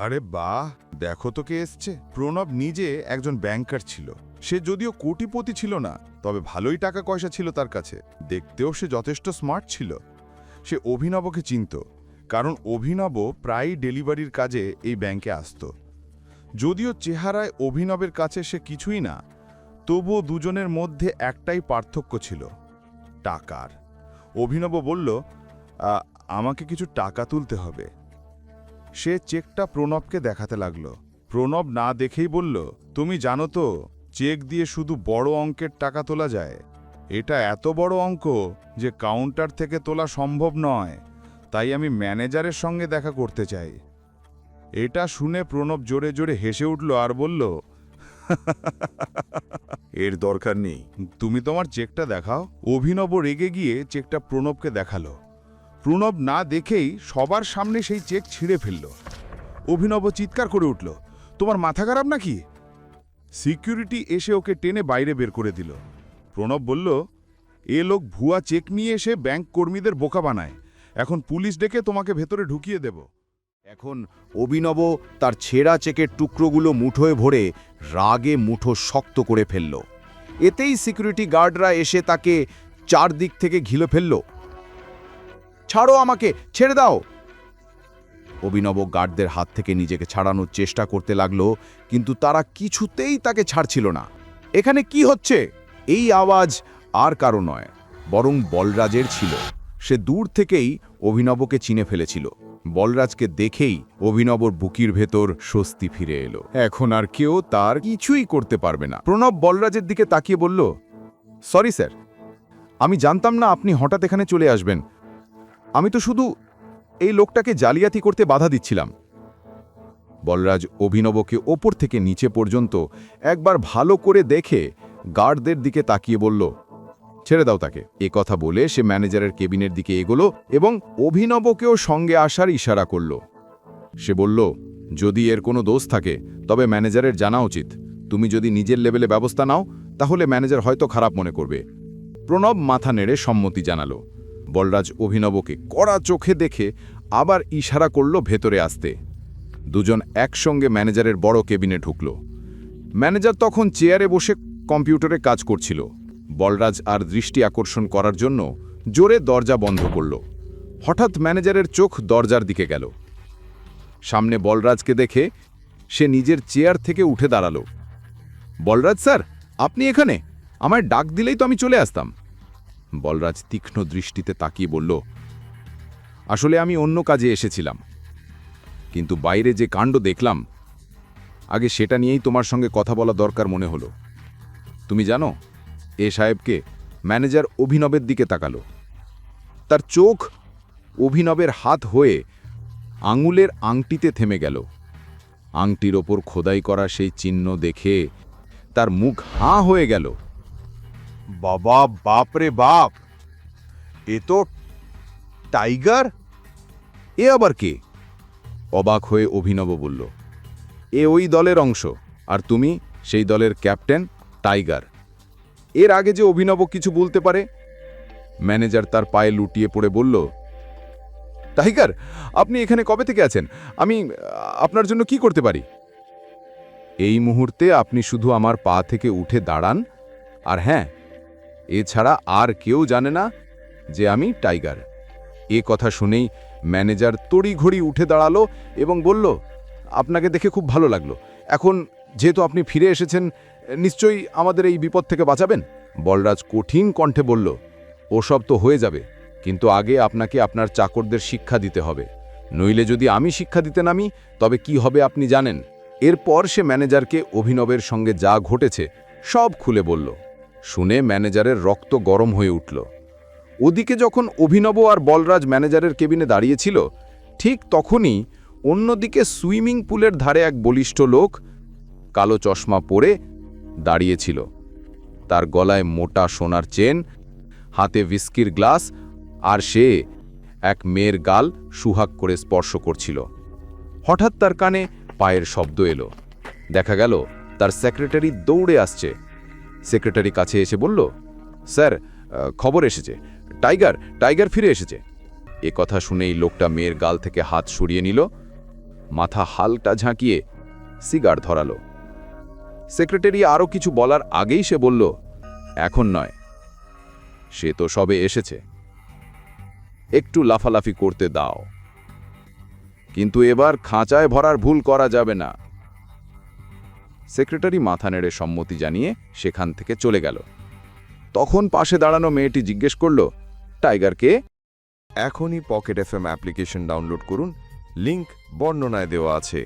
আরে বাহ, দেখো তো কে এসছে। প্রণব নিজে একজন ব্যাংকার ছিল। সে যদিও কোটিপতি ছিল না, তবে ভালোই টাকা পয়সা ছিল তার কাছে। দেখতেও সে যথেষ্ট স্মার্ট ছিল। সে অভিনবকে চিনত, কারণ অভিনব প্রায়ই ডেলিভারির কাজে এই ব্যাংকে আসত। যদিও চেহারায় অভিনবের কাছে সে কিছুই না, তবুও দুজনের মধ্যে একটাই পার্থক্য ছিল, টাকার। অভিনব বলল, আমাকে কিছু টাকা তুলতে হবে। সে চেকটা প্রণবকে দেখাতে লাগলো। প্রণব না দেখেই বলল, তুমি জানো তো, চেক দিয়ে শুধু বড় অঙ্কের টাকা তোলা যায়। এটা এত বড় অঙ্ক যে কাউন্টার থেকে তোলা সম্ভব নয়, তাই আমি ম্যানেজারের সঙ্গে দেখা করতে চাই। এটা শুনে প্রণব জোরে জোরে হেসে উঠল আর বলল, এর দরকার নেই। তুমি তোমার চেকটা দেখাও। অভিনব রেগে গিয়ে চেকটা প্রণবকে দেখালো। প্রণব না দেখেই সবার সামনে সেই চেক ছিঁড়ে ফেলল। অভিনব চিৎকার করে উঠল, তোমার মাথা খারাপ নাকি? সিকিউরিটি এসে ওকে টেনে বাইরে বের করে দিল। প্রণব বলল, এ লোক ভুয়া চেক নিয়ে এসে ব্যাংক কর্মীদের বোকা বানায়। এখন পুলিশ ডেকে তোমাকে ভেতরে ঢুকিয়ে দেব। এখন অভিনব তার ছেঁড়া চেকের টুকরোগুলো মুঠোয় ভরে রাগে মুঠো শক্ত করে ফেলল। এতেই সিকিউরিটি গার্ডরা এসে তাকে চারদিক থেকে ঘিরে ফেলল। ছাড়ো আমাকে, ছেড়ে দাও। অভিনব গার্ডদের হাত থেকে নিজেকে ছাড়ানোর চেষ্টা করতে লাগলো, কিন্তু তারা কিছুতেই তাকে ছাড়ছিল না। এখানে কি হচ্ছে? এই আওয়াজ আর কারো নয়, বরং বলরাজের ছিল। সে দূর থেকেই অভিনবকে চিনে ফেলেছিল। বলরাজকে দেখেই অভিনবর বুকির ভেতর স্বস্তি ফিরে এলো। এখন আর কেউ তার কিছুই করতে পারবে না। প্রণব বলরাজের দিকে তাকিয়ে বলল, সরি স্যার, আমি জানতাম না আপনি হঠাৎ এখানে চলে আসবেন। আমি তো শুধু এই লোকটাকে জালিয়াতি করতে বাধা দিচ্ছিলাম। বলরাজ অভিনবকে ওপর থেকে নিচে পর্যন্ত একবার ভালো করে দেখে গার্ডদের দিকে তাকিয়ে বলল, ছেড়ে দাও তাকে। এ কথা বলে সে ম্যানেজারের কেবিনের দিকে এগোলো এবং অভিনবকেও সঙ্গে আসার ইশারা করল। সে বলল, যদি এর কোনো দোষ থাকে তবে ম্যানেজারের জানা উচিত। তুমি যদি নিজের লেভেলে ব্যবস্থা নাও তাহলে ম্যানেজার হয়তো খারাপ মনে করবে। প্রণব মাথা নেড়ে সম্মতি জানালো। বলরাজ অভিনবকে কড়া চোখে দেখে আবার ইশারা করল ভেতরে আসতে। দুজন একসঙ্গে ম্যানেজারের বড় কেবিনে ঢুকল। ম্যানেজার তখন চেয়ারে বসে কম্পিউটারে কাজ করছিল। বলরাজ আর দৃষ্টি আকর্ষণ করার জন্য জোরে দরজা বন্ধ করল। হঠাৎ ম্যানেজারের চোখ দরজার দিকে গেল। সামনে বলরাজকে দেখে সে নিজের চেয়ার থেকে উঠে দাঁড়ালো। বলরাজ স্যার, আপনি এখানে? আমায় ডাক দিলেই তো আমি চলে আসতাম। বলরাজ তীক্ষ্ণ দৃষ্টিতে তাকিয়ে বলল, আসলে আমি অন্য কাজে এসেছিলাম, কিন্তু বাইরে যে কাণ্ড দেখলাম, আগে সেটা নিয়েই তোমার সঙ্গে কথা বলা দরকার মনে হলো। তুমি জানো, এ সাহেবকে? ম্যানেজার অভিনবের দিকে তাকালো। তার চোখ অভিনবের হাত হয়ে আঙুলের আংটিতে থেমে গেল। আংটির ওপর খোদাই করা সেই চিহ্ন দেখে তার মুখ হাঁ হয়ে গেল। বাবা, বাপ রে বাপ, এ তো টাইগার। এ আবার কে? অবাক হয়ে অভিনব বলল, এ ওই দলের অংশ, আর তুমি সেই দলের ক্যাপ্টেন টাইগার। এর আগে যে অভিনব কিছু বলতে পারে। ম্যানেজার তার পায়ে লুটিয়ে পড়ে বলল, টাইগার, আপনি এখানে কবে থেকে আছেন? আমি আপনার জন্য কি করতে পারি? এই মুহূর্তে আপনি শুধু আমার পা থেকে উঠে দাঁড়ান, আর হ্যাঁ, এছাড়া আর কেউ জানে না যে আমি টাইগার। এ কথা শুনেই ম্যানেজার তড়িঘড়ি উঠে দাঁড়ালো এবং বলল, আপনাকে দেখে খুব ভালো লাগলো। এখন যেহেতু আপনি ফিরে এসেছেন, নিশ্চয়ই আমাদের এই বিপদ থেকে বাঁচাবেন। বলরাজ কঠিন কণ্ঠে বলল, ওসব তো হয়ে যাবে, কিন্তু আগে আপনাকে আপনার চাকরদের শিক্ষা দিতে হবে। নইলে যদি আমি শিক্ষা দিতে নামি তবে কি হবে আপনি জানেন। এরপর সে ম্যানেজারকে অভিনবের সঙ্গে যা ঘটেছে সব খুলে বলল। শুনে ম্যানেজারের রক্ত গরম হয়ে উঠল। ওদিকে যখন অভিনব আর বলরাজ ম্যানেজারের কেবিনে দাঁড়িয়েছিল, ঠিক তখনই অন্যদিকে সুইমিং পুলের ধারে এক বলিষ্ঠ লোক কালো চশমা পরে দাঁড়িয়েছিল। তার গলায় মোটা সোনার চেন, হাতে হুইস্কির গ্লাস, আর সে এক মেয়ের গাল সুহাগ করে স্পর্শ করছিল। হঠাৎ তার কানে পায়ের শব্দ এলো। দেখা গেল তার সেক্রেটারি দৌড়ে আসছে। সেক্রেটারি কাছে এসে বলল, স্যার, খবর এসেছে, টাইগার ফিরে এসেছে। এ কথা শুনেই লোকটা মেয়ের গাল থেকে হাত সরিয়ে নিল। মাথা হালটা ঝাঁকিয়ে সিগার ধরালো। সেক্রেটারি আরও কিছু বলার আগেই সে বলল, এখন নয়, সে তো সবে এসেছে, একটু লাফালাফি করতে দাও, কিন্তু এবার খাঁচায় ভরার ভুল করা যাবে না। সেক্রেটারি মাথা নেড়ে সম্মতি জানিয়ে সেখান থেকে চলে গেল। তখন পাশে দাঁড়ানো মেয়েটি জিজ্ঞেস করল, টাইগার কে? এখনই পকেট এফএম অ্যাপ্লিকেশন ডাউনলোড করুন, লিংক বর্ণনায় দেওয়া আছে।